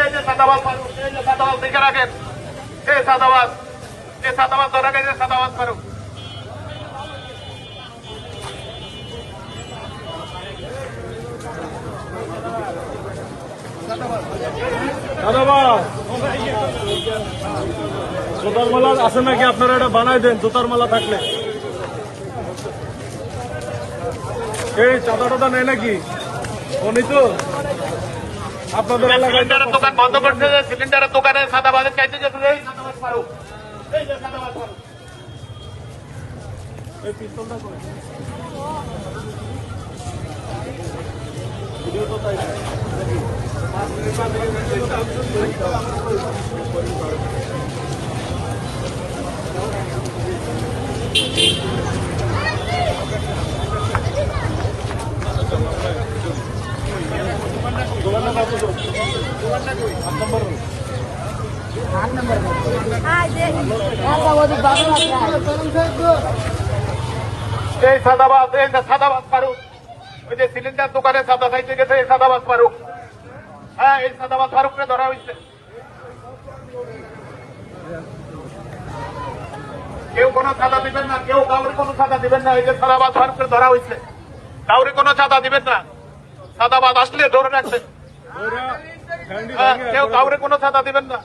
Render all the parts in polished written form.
এই যে সাদাবাদ ফারুক, এই যে সাদাবাদ দেখে রাখেন, এই সাদাবাদ ধরা গেছে, সাদাবাদ ফারুক। জুতার মালা আছে নাকি? আপনারা এটা বানাই দেন জুতার মালা থাকলে। এই চাঁদা টাদা নেই নাকি? উনি তো আপনাদের সিলিন্ডারের দোকান বন্ধ করছে, সিলিন্ডারের দোকানে সাদাবাদের চাইতে যেতে, এই সাদাবাদ ফারুক, এই যে সাদাবাদ ফারুক। এই পিস্তলটা করে এই সাদাবাদ ফারুক, ওই যে সিলিন্ডার দোকানে সাদা চাইতে গেছে, এই সাদাবাদ ফারুক। হ্যাঁ, এই সাদাবাদ ফারুককে ধরা হয়েছে। কেউ কোনো চাঁদা দিবেন না, কেউ কাউরে কোনো চাঁদা দিবেন না। এই যে সাদাবাদ ফারুককে ধরা হয়েছে, কাউরে কোনো চাঁদা দিবেন না। সাদাবাদ আসলে ধরে রাখবেন, কেউ কাউরে কোনো চাঁদা দিবেন না।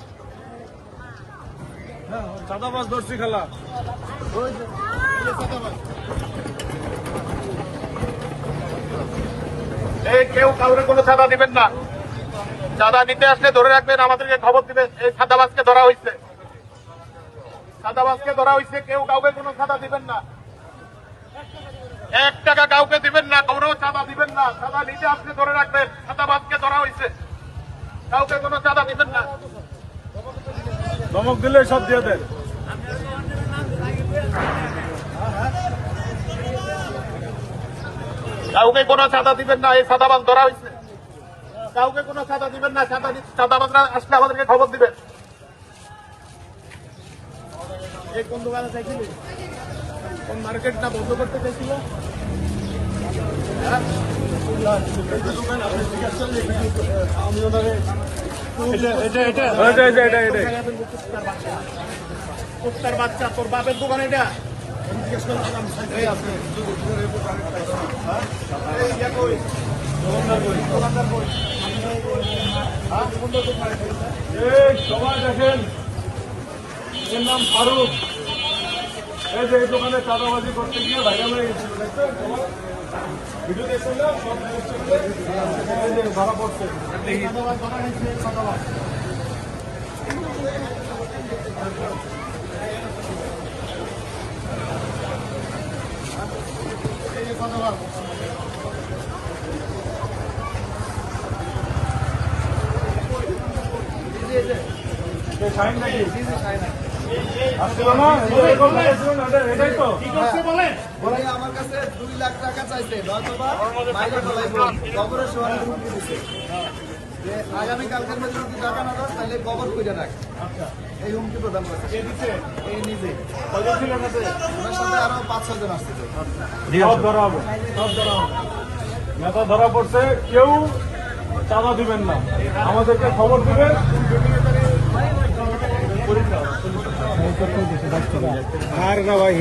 চাঁদাবাজ ধরছি খেলা। এই কেউ কাউরে কোনো চাঁদা দিবেন না। চাঁদা নিতে আসলে ধরে রাখবেন, আমাদেরকে খবর দিবেন। এই সাদাবাজকে ধরা হয়েছে, সাদাবাজকে ধরা হয়েছে। কেউ কাউকে কোনো চাঁদা দিবেন না, 1 টাকা কাউকে দিবেন না, কোনো চাঁদা দিবেন না। চাঁদা নিতে আসলে ধরে রাখবেন, সাদাবাজকে ধরা হয়েছে, কাউকে কোনো চাঁদা দিবেন না। ধমক দিলে সব দিয়ে দেন। কাউকে কোনো চাঁদা দিবেন না, এই সাদাবাজ ধরা হয়েছে। কাউকে কোনো চাঁদা দিবেন না, চাঁদাবাজরা আসলে আমাদেরকে খবর দিবেন। এই কোন দোকানে চাইছিলি? কোন মার্কেট না বন্ধ করতে চাইছিল? কুত্তার বাচ্চা, তোর বাপের দোকান এটা? সবাই দেখেন, এর নাম ফারুক। এই যে এই দোকানে চাঁদাবাজি করতে গিয়ে ভাইরাল হয়ে গেছিল, দেখছেন? ভিডিও দেখছেন না? সব ধরা পড়ছে। শাহিন নাকি? আসছিল না? এটাই তো বলে আমার কাছে 2 লাখ টাকা চাইছে, নয়তোবা মাইনে ফেলাইবো। কবরের সমান হুমকি দিছে যে আগামী কালকের মধ্যে যদি টাকা না দাও তাহলে কবর করে রাখ। এই হুমকি প্রদান করছে এই নিজে। ওনার সাথে আরো 5-6 জন আসছে। সব ধরা হবে, সব ধরা হবে। নেতা ধরা পড়ছে, কেউ চাঁদা দিবেন না, আমাদেরকে খবর দিবেন। আর না ভাই।